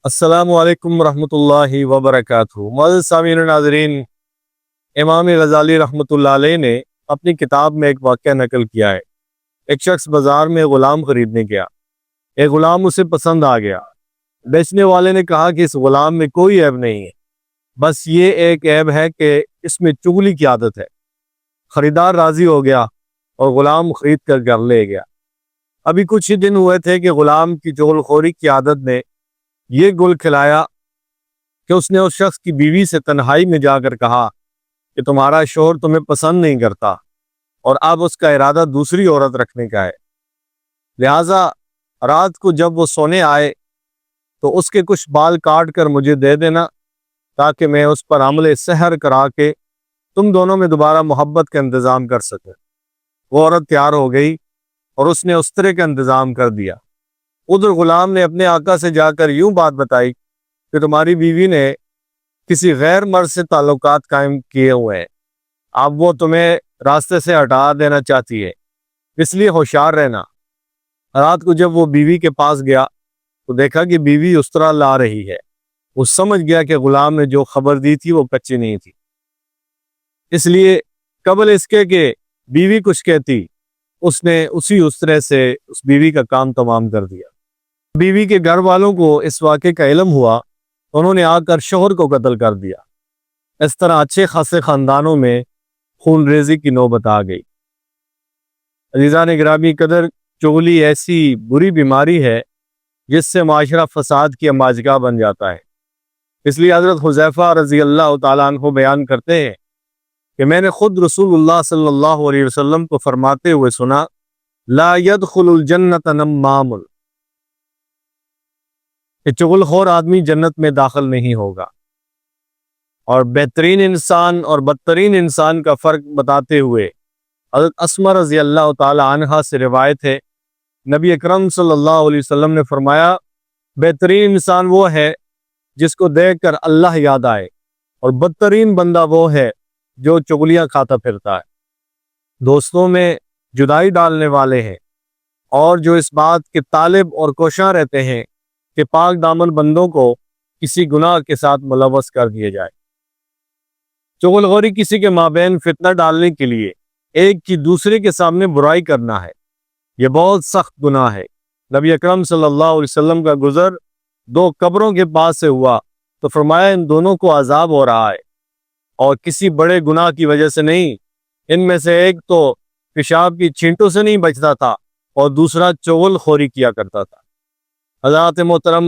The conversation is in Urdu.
السلام علیکم ورحمۃ اللہ وبرکاتہ۔ معزز سامعین و ناظرین، امام غزالی رحمۃ اللہ علیہ نے اپنی کتاب میں ایک واقعہ نقل کیا ہے۔ ایک شخص بازار میں غلام خریدنے گیا۔ ایک غلام اسے پسند آ گیا۔ بیچنے والے نے کہا کہ اس غلام میں کوئی عیب نہیں ہے، بس یہ ایک عیب ہے کہ اس میں چغلی کی عادت ہے۔ خریدار راضی ہو گیا اور غلام خرید کر گھر لے گیا۔ ابھی کچھ ہی دن ہوئے تھے کہ غلام کی چغل خوری کی عادت نے یہ گل کھلایا کہ اس نے اس شخص کی بیوی سے تنہائی میں جا کر کہا کہ تمہارا شوہر تمہیں پسند نہیں کرتا اور اب اس کا ارادہ دوسری عورت رکھنے کا ہے، لہٰذا رات کو جب وہ سونے آئے تو اس کے کچھ بال کاٹ کر مجھے دے دینا تاکہ میں اس پر عمل سحر کرا کے تم دونوں میں دوبارہ محبت کا انتظام کر سکوں۔ وہ عورت تیار ہو گئی اور اس نے اس طرح کا انتظام کر دیا۔ ادھر غلام نے اپنے آقا سے جا کر یوں بات بتائی کہ تمہاری بیوی نے کسی غیر مرد سے تعلقات قائم کیے ہوئے ہیں، اب وہ تمہیں راستے سے ہٹا دینا چاہتی ہے، اس لیے ہوشیار رہنا۔ رات کو جب وہ بیوی کے پاس گیا تو دیکھا کہ بیوی اس طرح لا رہی ہے۔ وہ سمجھ گیا کہ غلام نے جو خبر دی تھی وہ کچی نہیں تھی، اس لیے قبل اس کے کہ بیوی کچھ کہتی اس نے اس طرح سے اس بیوی کا کام تمام کر دیا۔ بیوی کے گھر والوں کو اس واقعے کا علم ہوا تو انہوں نے آ کر شوہر کو قتل کر دیا۔ اس طرح اچھے خاصے خاندانوں میں خون ریزی کی نوبت آ گئی۔ عزیزان گرامی قدر، چغلی ایسی بری بیماری ہے جس سے معاشرہ فساد کی اماجگاہ بن جاتا ہے۔ اس لیے حضرت حذیفہ رضی اللہ تعالیٰ عنہ بیان کرتے ہیں کہ میں نے خود رسول اللہ صلی اللہ علیہ وسلم کو فرماتے ہوئے سنا، لا يدخل الجنت نمام، کہ چغل خور آدمی جنت میں داخل نہیں ہوگا۔ اور بہترین انسان اور بدترین انسان کا فرق بتاتے ہوئے حضرت اسماء رضی اللہ تعالی عنہا سے روایت ہے، نبی اکرم صلی اللہ علیہ وسلم نے فرمایا، بہترین انسان وہ ہے جس کو دیکھ کر اللہ یاد آئے، اور بدترین بندہ وہ ہے جو چغلیاں کھاتا پھرتا ہے، دوستوں میں جدائی ڈالنے والے ہیں، اور جو اس بات کے طالب اور کوشاں رہتے ہیں کہ پاک دامن بندوں کو کسی گناہ کے ساتھ ملوث کر دیا جائے۔ چغل خوری کسی کے مابین فتنہ ڈالنے کے لیے ایک کی دوسرے کے سامنے برائی کرنا ہے، یہ بہت سخت گناہ ہے۔ نبی اکرم صلی اللہ علیہ وسلم کا گزر دو قبروں کے پاس سے ہوا تو فرمایا ان دونوں کو عذاب ہو رہا ہے، اور کسی بڑے گناہ کی وجہ سے نہیں، ان میں سے ایک تو پیشاب کی چھینٹوں سے نہیں بچتا تھا اور دوسرا چغل خوری کیا کرتا تھا۔ حضرات محترم،